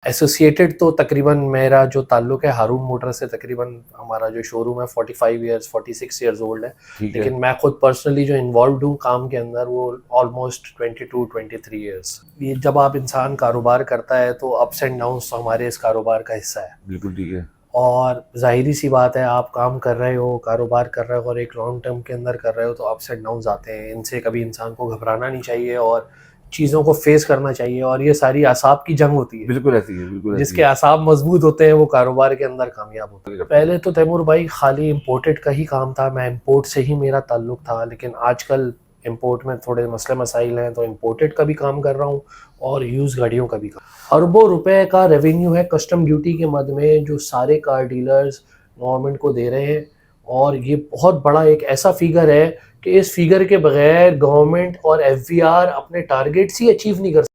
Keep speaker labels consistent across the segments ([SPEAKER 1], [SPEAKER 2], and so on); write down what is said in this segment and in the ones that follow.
[SPEAKER 1] Associated तो तकरीबन मेरा जो ताल्लुक है हारून मोटर से, तकरीबन हमारा जो शोरूम है 45 ईयर्स 46 ईयर्स ओल्ड है।
[SPEAKER 2] ठीक है।
[SPEAKER 1] लेकिन मैं खुद पर्सनली जो इन्वॉल्व हूँ काम के अंदर वो ऑलमोस्ट 22-23 ईयर्स। ये जब आप इंसान कारोबार करता है तो अप्स एंड डाउन्स तो हमारे इस कारोबार का हिस्सा है।
[SPEAKER 2] बिल्कुल ठीक है।
[SPEAKER 1] और ज़ाहिरी सी बात है, आप काम कर रहे हो, कारोबार कर रहे हो और एक लॉन्ग टर्म के अंदर कर रहे हो तो अप्स एंड डाउन्स आते हैं। इनसे कभी इंसान को घबराना नहीं चाहिए और चीज़ों को फेस करना चाहिए, और ये सारी असाब की जंग होती है।
[SPEAKER 2] बिल्कुल ऐसी है, बिल्कुल ऐसी
[SPEAKER 1] जिसके
[SPEAKER 2] है।
[SPEAKER 1] असाब मजबूत होते हैं वो कारोबार के अंदर कामयाब होता है। पहले तो तैमूर भाई खाली इम्पोर्टेड का ही काम था, मैं इम्पोर्ट से ही मेरा ताल्लुक था। लेकिन आजकल इम्पोर्ट में थोड़े मसले मसाइल हैं तो इम्पोर्टेड का भी काम कर रहा हूँ और यूज़ गाड़ियों का भी काम। अरबों रुपए का रेवेन्यू है कस्टम ड्यूटी के मद में जो सारे कार डीलर्स गवर्नमेंट को दे रहे हैं। और ये बहुत बड़ा एक ऐसा फिगर है कि इस फिगर के बगैर गवर्नमेंट और एफवीआर अपने टारगेट्स ही अचीव नहीं कर सकते।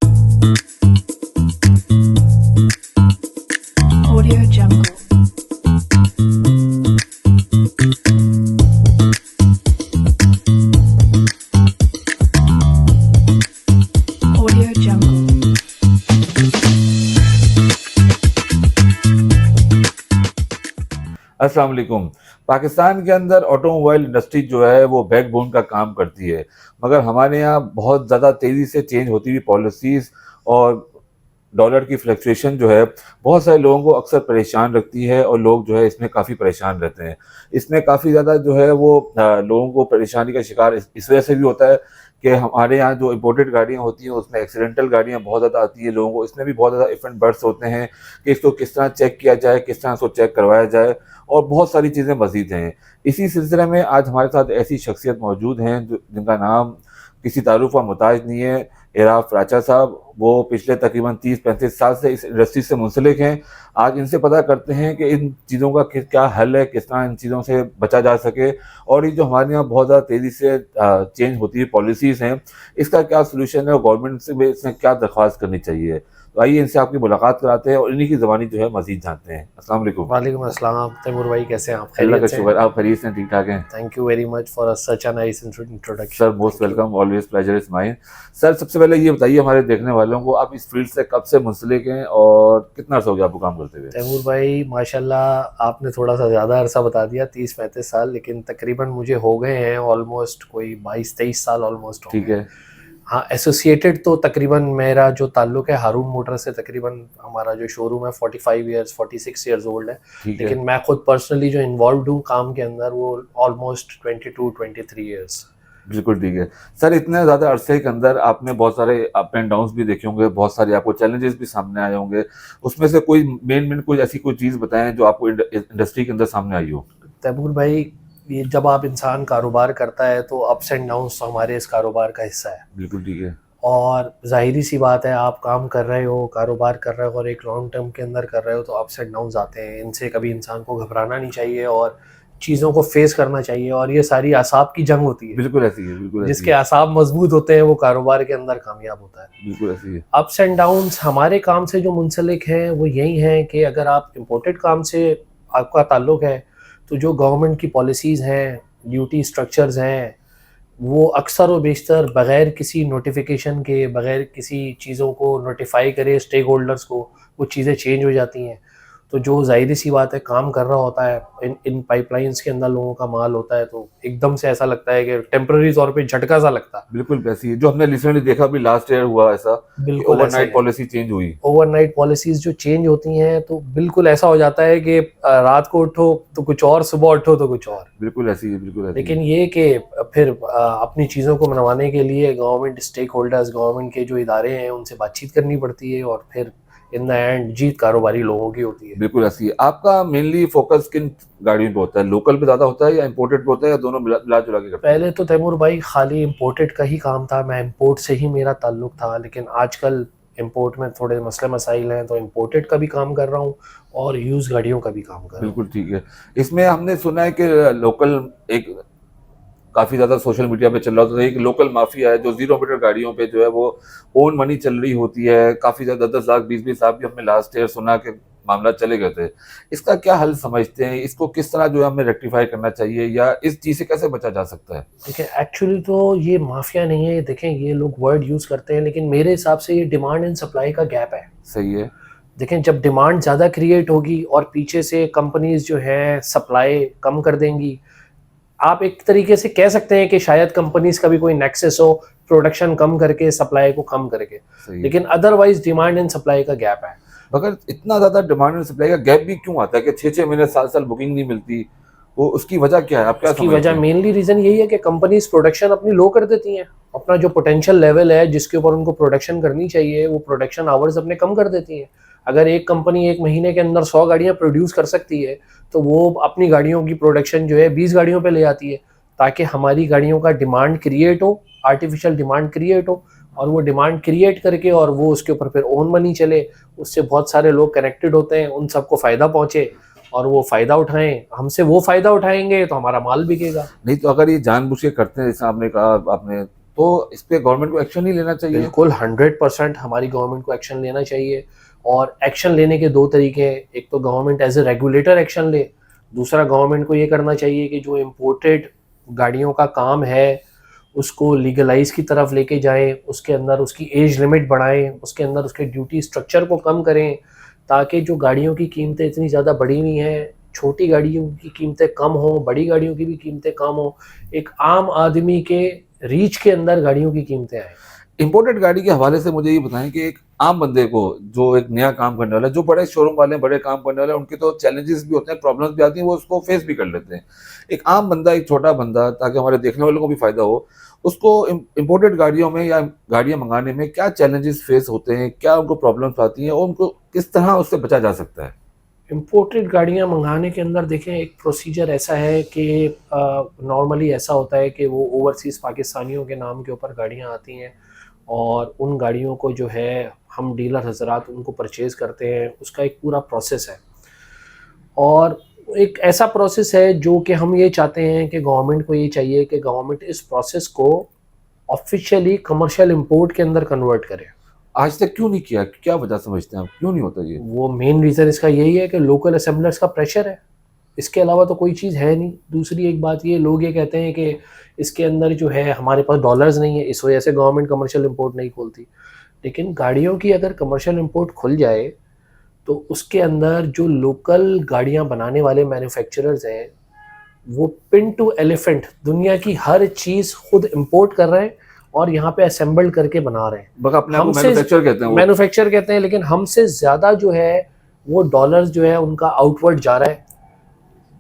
[SPEAKER 3] Audio Jungle. Audio Jungle.
[SPEAKER 2] अस्सलाम वालेकुम। पाकिस्तान के अंदर ऑटोमोबाइल इंडस्ट्री जो है वो बैकबोन का काम करती है, मगर हमारे यहाँ बहुत ज़्यादा तेज़ी से चेंज होती हुई पॉलिसीज़ और डॉलर की फ्लक्चुएशन जो है बहुत सारे लोगों को अक्सर परेशान रखती है और लोग जो है इसमें काफ़ी परेशान रहते हैं। इसमें काफ़ी ज़्यादा जो है वो लोगों को परेशानी का शिकार इस वजह से भी होता है कि हमारे यहाँ जो इम्पोर्टेड गाड़ियाँ होती हैं उसमें एक्सीडेंटल गाड़ियाँ बहुत ज़्यादा आती है लोगों को। इसमें भी बहुत ज़्यादा इफ एंड बट्स होते हैं कि इसको किस तरह चेक किया जाए, किस तरह इसको चेक करवाया जाए, और बहुत सारी चीज़ें मज़ीद हैं। इसी सिलसिले में आज हमारे साथ ऐसी शख्सियत मौजूद हैं जिनका नाम किसी तारुफ व मोहताज नहीं है। इराफ राचा साहब, वो पिछले तकरीबन 30-35 साल से इस इंडस्ट्री से मुंसलिक हैं। आज इनसे पता करते हैं कि इन चीज़ों का क्या हल है, किस तरह इन चीज़ों से बचा जा सके, और ये जो हमारे यहाँ बहुत ज़्यादा तेज़ी से चेंज होती है पॉलिसीज़ हैं, इसका क्या सोल्यूशन है और गवर्नमेंट से भी इसमें क्या दरख्वास्त करनी चाहिए। तो आइए इनसे आपकी मुलाकात कराते हैं और इन्हीं की ज़बानी जो है मज़ीद जानते हैं। अस्सलाम वालेकुम।
[SPEAKER 1] वालेकुम अस्सलाम तैमूर भाई, कैसे हैं आप?
[SPEAKER 2] अल्लाह का
[SPEAKER 1] खैरियत से?
[SPEAKER 2] शुक्र, आप खैरियत से ठीक ठाक हैं?
[SPEAKER 1] Thank you very much for such a nice
[SPEAKER 2] sir
[SPEAKER 1] introduction.
[SPEAKER 2] Most
[SPEAKER 1] thank you.
[SPEAKER 2] Welcome, always pleasure is mine. Sir सबसे पहले ये बताइए हमारे देखने वालों को, आप इस फील्ड से कब से मुंसलिक हैं और कितना अर्सा हो गया आपको काम करते हुए?
[SPEAKER 1] तैमूर भाई माशाल्लाह आपने थोड़ा सा ज़्यादा अरसा बता दिया, 30-35 साल, लेकिन तकरीबन मुझे हो गए हैं ऑलमोस्ट कोई 22-23 साल ऑलमोस्ट हो
[SPEAKER 2] ठीक
[SPEAKER 1] गए हैं।
[SPEAKER 2] है।
[SPEAKER 1] हाँ, एसोसिएटेड तो तकरीबन मेरा जो ताल्लुक है हारून मोटर से, तकरीबन हमारा जो शोरूम है 45 ईयर्स 46 ईयर्स ओल्ड है।
[SPEAKER 2] ठीक है।
[SPEAKER 1] लेकिन मैं खुद पर्सनली जो इन्वॉल्व हूँ काम के अंदर वो ऑलमोस्ट 22-23 ईयर्स।
[SPEAKER 2] बिल्कुल ठीक है। सर इतने ज़्यादा अरसे के अंदर आपने बहुत सारे अप एंड डाउन्स भी देखे होंगे, बहुत सारे आपको चैलेंजेस भी सामने आए होंगे। उसमें से कोई मेन कोई ऐसी कोई चीज़ बताएं जो आपको इंडस्ट्री के अंदर सामने आई हो?
[SPEAKER 1] तैमूर भाई, ये जब आप इंसान कारोबार करता है तो अप्स एंड डाउन्स तो हमारे इस कारोबार का हिस्सा है।
[SPEAKER 2] बिल्कुल ठीक है।
[SPEAKER 1] और ज़ाहिरी सी बात है, आप काम कर रहे हो, कारोबार कर रहे हो और एक लॉन्ग टर्म के अंदर कर रहे हो तो अप्स एंड डाउन्स आते हैं। इनसे कभी इंसान को घबराना नहीं चाहिए और चीज़ों को फेस करना चाहिए, और ये सारी असाब की जंग होती है।
[SPEAKER 2] बिल्कुल ऐसी है, बिल्कुल ऐसी
[SPEAKER 1] जिसके
[SPEAKER 2] है।
[SPEAKER 1] असाब मजबूत होते हैं वो कारोबार के अंदर कामयाब होता है।
[SPEAKER 2] बिल्कुल ऐसी है।
[SPEAKER 1] अप्स एंड डाउन्स हमारे काम से जो मुंसलिक हैं वो यही हैं कि अगर आप इम्पोर्टेड काम से आपका ताल्लुक है तो जो गवर्नमेंट की पॉलिसीज़ हैं, ड्यूटी स्ट्रक्चर्स हैं, वो अक्सर व बेशतर बग़ैर किसी नोटिफिकेशन के, बग़ैर किसी चीज़ों को नोटिफाई करे स्टेक होल्डर्स को, वो चीज़ें चेंज हो जाती हैं। तो जो ज़ाहिर सी बात है काम कर रहा होता है, इन पाइपलाइंस के अंदर लोगों का माल होता है, तो एकदम से ऐसा लगता है कि टेम्पररी तौर पे झटका सा लगता है।
[SPEAKER 2] बिल्कुल वैसी है जो हमने रिसेंटली देखा भी, लास्ट ईयर हुआ ऐसा कि
[SPEAKER 1] बिल्कुल ऐसा ही
[SPEAKER 2] ओवरनाइट
[SPEAKER 1] है।
[SPEAKER 2] पॉलिसी चेंज हुई।
[SPEAKER 1] ओवरनाइट पॉलिसीज़ जो चेंज होती हैं तो बिल्कुल ऐसा हो जाता है कि रात को उठो तो कुछ और, सुबह उठो तो कुछ और।
[SPEAKER 2] बिल्कुल ऐसी है, बिल्कुल ऐसी
[SPEAKER 1] लेकिन
[SPEAKER 2] है।
[SPEAKER 1] ये कि फिर अपनी चीज़ों को मनवाने के लिए गवर्नमेंट स्टेक होल्डर्स, गवर्नमेंट के जो इदारे हैं उनसे बातचीत करनी पड़ती है और फिर इन द एंड जीत कारोबारी लोगों की होती है।
[SPEAKER 2] बिल्कुल ऐसी है। आपका मेनली फोकस किन गाड़ियों पे होता है? लोकल पे ज़्यादा होता है या इम्पोर्टेड पे होता है, या दोनों मिला जुला के करते हैं?
[SPEAKER 1] पहले तो तैमूर भाई खाली इम्पोर्टेड का ही काम था, मैं इम्पोर्ट से ही मेरा ताल्लुक था। लेकिन आजकल इम्पोर्ट में थोड़े मसले मसाइल हैं तो इम्पोर्टेड का भी काम कर रहा हूँ और यूज़ गाड़ियों का भी काम कर रहा हूँ।
[SPEAKER 2] बिल्कुल ठीक है। इसमें हमने सुना है कि लोकल एक काफ़ी ज़्यादा सोशल मीडिया पे चल रहा होता है, एक लोकल माफिया है जो 0 मीटर गाड़ियों पे जो है वो ओन मनी चल रही होती है। काफ़ी ज़्यादा 10-10 लाख 20-20 लाख भी हमने लास्ट ईयर सुना कि मामला चले गए थे। इसका क्या हल समझते हैं? इसको किस तरह जो है हमें रेक्टिफाई करना चाहिए, या इस चीज़ से कैसे बचा जा सकता है?
[SPEAKER 1] देखिए, एक्चुअली तो ये माफिया नहीं है, देखें ये लोग वर्ड यूज़ करते हैं, लेकिन मेरे हिसाब से ये डिमांड एंड सप्लाई का गैप है।
[SPEAKER 2] सही है।
[SPEAKER 1] देखें जब डिमांड ज़्यादा क्रिएट होगी और पीछे से कंपनीज जो है सप्लाई कम कर देंगी, आप एक तरीके से कह सकते हैं कि शायद कंपनीज का भी कोई नेक्सस हो, प्रोडक्शन कम करके सप्लाई को कम करके,
[SPEAKER 2] सही है।
[SPEAKER 1] लेकिन अदरवाइज डिमांड एंड सप्लाई का गैप है।
[SPEAKER 2] मगर इतना ज्यादा डिमांड एंड सप्लाई का गैप भी क्यों आता है कि 6-6 महीने, साल बुकिंग नहीं मिलती? वो उसकी वजह क्या है, आप क्या
[SPEAKER 1] इसकी
[SPEAKER 2] समझते
[SPEAKER 1] वजह
[SPEAKER 2] हैं?
[SPEAKER 1] मेनली रीजन यही है कि कंपनीज प्रोडक्शन अपनी लो कर देती हैं, अपना जो पोटेंशियल लेवल है जिसके ऊपर उनको प्रोडक्शन करनी चाहिए वो प्रोडक्शन आवर्स अपने कम कर देती हैं। अगर एक कंपनी एक महीने के अंदर 100 गाड़ियां प्रोड्यूस कर सकती है तो वो अपनी गाड़ियों की प्रोडक्शन जो है 20 गाड़ियों पे ले आती है, ताकि हमारी गाड़ियों का डिमांड क्रिएट हो, आर्टिफिशियल डिमांड क्रिएट हो, और वो डिमांड क्रिएट करके और वो उसके ऊपर फिर ओन मनी चले, उससे बहुत सारे लोग कनेक्टेड होते हैं, उन सबको फ़ायदा पहुँचे और वो फ़ायदा उठाएं, हमसे वो फ़ायदा उठाएंगे तो हमारा माल बिकेगा।
[SPEAKER 2] नहीं तो अगर ये जानबूझ के करते हैं जैसे आपने कहा, आपने तो इस पे गवर्नमेंट को एक्शन नहीं लेना चाहिए?
[SPEAKER 1] बिल्कुल 100% हमारी गवर्नमेंट को एक्शन लेना चाहिए, और एक्शन लेने के दो तरीके हैं। एक तो government as a regulator action ले, दूसरा गवर्नमेंट को ये करना चाहिए कि जो इम्पोर्टेड गाड़ियों का काम है उसको लीगलाइज की तरफ लेके जाएं, उसके अंदर उसकी एज लिमिट बढ़ाएं, उसके अंदर उसके ड्यूटी स्ट्रक्चर को कम करें, ताकि जो गाड़ियों की कीमतें इतनी ज़्यादा बढ़ी हुई हैं, छोटी गाड़ियों की कीमतें कम हो, बड़ी गाड़ियों की भी कीमतें कम हो, एक आम आदमी के रीच के अंदर गाड़ियों की कीमतें आए।
[SPEAKER 2] इंपोर्टेड गाड़ी के हवाले से मुझे ये बताएं कि एक आम बंदे को, जो एक नया काम करने वाला है, जो बड़े शोरूम वाले हैं, बड़े काम करने वाले हैं, उनके तो चैलेंजेस भी होते हैं, प्रॉब्लम्स भी आती हैं, वो उसको फेस भी कर लेते हैं। एक आम बंदा, एक छोटा बंदा, ताकि हमारे देखने वालों को भी फायदा हो, उसको इंपोर्टेड गाड़ियों में या गाड़ियां मंगाने में क्या चैलेंजेस फेस होते हैं, क्या उनको प्रॉब्लम्स आती हैं और उनको किस तरह उससे बचा जा सकता है?
[SPEAKER 1] इम्पोर्टेड गाड़ियाँ मंगाने के अंदर देखें एक प्रोसीजर ऐसा है कि नॉर्मली ऐसा होता है कि वो ओवरसीज़ पाकिस्तानियों के नाम के ऊपर गाड़ियाँ आती हैं, और उन गाड़ियों को जो है हम डीलर हजरात उनको परचेज़ करते हैं, उसका एक पूरा प्रोसेस है। और एक ऐसा प्रोसेस है जो कि हम ये चाहते हैं कि गवर्नमेंट को ये चाहिए कि गवर्नमेंट इस प्रोसेस को ऑफिशियली कमर्शियल इंपोर्ट के अंदर कन्वर्ट करे।
[SPEAKER 2] आज तक क्यों नहीं किया? क्या वजह समझते हैं आप, क्यों नहीं होता ये?
[SPEAKER 1] वो मेन रीज़न इसका यही है कि लोकल असेंबलर्स का प्रेशर है, इसके अलावा तो कोई चीज़ है नहीं। दूसरी एक बात ये, लोग ये कहते हैं कि इसके अंदर जो है हमारे पास डॉलर्स नहीं है, इस वजह से गवर्नमेंट कमर्शियल इंपोर्ट नहीं खोलती। लेकिन गाड़ियों की अगर कमर्शियल इंपोर्ट खुल जाए तो उसके अंदर जो लोकल गाड़ियाँ बनाने वाले मैन्युफैक्चरर्स हैं वो पिन टू एलिफेंट दुनिया की हर चीज़ खुद इंपोर्ट कर रहे हैं और यहाँ पे असेंबल करके बना रहे हैं।
[SPEAKER 2] बस अपने आप को
[SPEAKER 1] हमसे
[SPEAKER 2] मैन्युफैक्चर कहते हैं वो।
[SPEAKER 1] मैन्युफैक्चर कहते हैं, लेकिन हमसे ज़्यादा जो है वो डॉलर्स जो है उनका आउटवर्ड जा रहा है,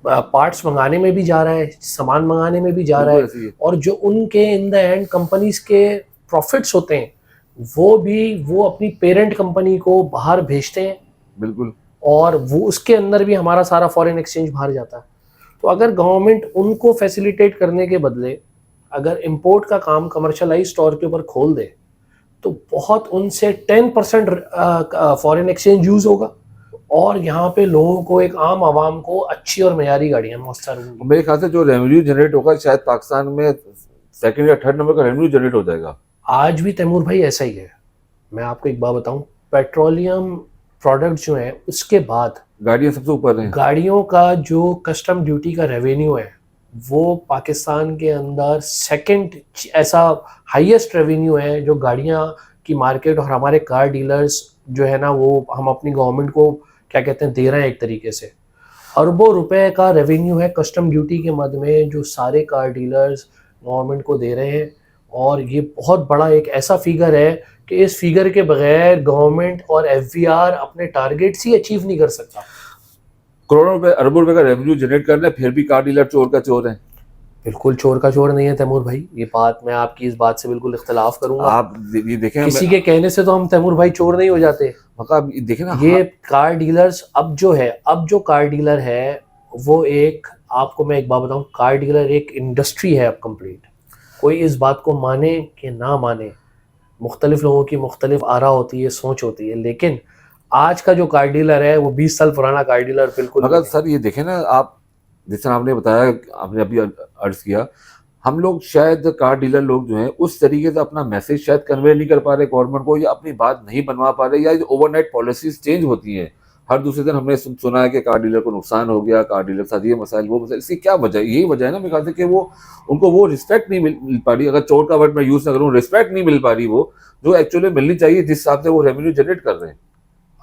[SPEAKER 1] पार्ट्स मंगाने में भी जा रहा है, सामान मंगाने में भी जा रहा
[SPEAKER 2] बिल्कुल ऐसे ही
[SPEAKER 1] है,
[SPEAKER 2] है।
[SPEAKER 1] और जो उनके इन द एंड कंपनीज के प्रॉफिट्स होते हैं वो अपनी पेरेंट कंपनी को बाहर भेजते हैं,
[SPEAKER 2] बिल्कुल।
[SPEAKER 1] और वो उसके अंदर भी हमारा सारा फॉरेन एक्सचेंज बाहर जाता है। तो अगर गवर्नमेंट उनको फैसिलिटेट करने के बदले अगर इंपोर्ट का काम कमर्शलाइज स्टोर के ऊपर खोल दे तो बहुत उनसे 10% फॉरेन एक्सचेंज यूज होगा, और यहाँ पे लोगों को, एक आम आवाम को अच्छी और मयारी गाड़ियाँ मौसर होंगी।
[SPEAKER 2] मेरे ख्याल से जो रेवेन्यू जनरेट होगा शायद पाकिस्तान में सेकंड या थर्ड नंबर का रेवेन्यू जनरेट हो जाएगा।
[SPEAKER 1] आज भी तैमूर भाई ऐसा ही है। मैं आपको एक बात बताऊं, पेट्रोलियम प्रोडक्ट जो है उसके बाद
[SPEAKER 2] गाड़ियां सबसे ऊपर हैं।
[SPEAKER 1] गाड़ियों का जो कस्टम ड्यूटी का रेवेन्यू है वो पाकिस्तान के अंदर सेकंड ऐसा हाईएस्ट रेवेन्यू है जो गाड़ियां की मार्केट और हमारे कार डीलर्स जो है ना, वो हम अपनी गवर्नमेंट को क्या कहते हैं दे रहे हैं। एक तरीके से अरबों रुपए का रेवेन्यू है कस्टम ड्यूटी के मद में जो सारे कार डीलर्स गवर्नमेंट को दे रहे हैं, और ये बहुत बड़ा एक ऐसा फिगर है कि इस फिगर के बगैर गवर्नमेंट और एफवीआर अपने टारगेट्स ही अचीव नहीं कर सकता।
[SPEAKER 2] करोड़ों रुपए, अरबों रुपए का रेवेन्यू जनरेट कर रहे हैं, फिर भी कार डीलर चोर का चोर है।
[SPEAKER 1] बिल्कुल चोर का चोर नहीं है तैमूर भाई, ये बात मैं आपकी इस बात से बिल्कुल इख्तलाफ करूंगा।
[SPEAKER 2] आप ये देखें,
[SPEAKER 1] किसी के कहने से तो हम तैमूर भाई चोर नहीं हो जाते।
[SPEAKER 2] आप ये देखें ना,
[SPEAKER 1] ये कार डीलर्स अब जो कार डीलर है वो एक, आपको मैं एक बात बताऊं, कार डीलर एक इंडस्ट्री है अब कंप्लीट। कोई इस बात को माने कि ना माने, मुख्तलिफ लोगों की मुख्तलिफ आरा होती है, सोच होती है, लेकिन आज का जो कार डीलर है वो 20 साल पुराना कार डीलर बिल्कुल
[SPEAKER 2] मगर
[SPEAKER 1] नहीं है।
[SPEAKER 2] सर ये देखें ना, आप जैसे आपने बताया, आपने अभी अर्ज किया, हम लोग शायद कार डीलर लोग जो हैं उस तरीके से अपना मैसेज शायद कन्वे नहीं कर पा रहे गवर्नमेंट को, या अपनी बात नहीं बनवा पा रहे, या ओवरनाइट पॉलिसीज चेंज होती हैं। हर दूसरे दिन हमने सुना है कि कार डीलर को नुकसान हो गया, कार डीलर के साथ ये मसाइल, वो मसाइल। इसकी क्या वजह है? यही वजह है ना मेरे ख्याल से कि वो उनको वो रिस्पेक्ट नहीं मिल पा रही। अगर चोर का वर्ड मैं यूज ना करूँ, रिस्पेक्ट नहीं मिल पा रही वो जो एक्चुअली मिलनी चाहिए, जिस हिसाब से वो रेवेन्यू जनरेट कर रहे हैं।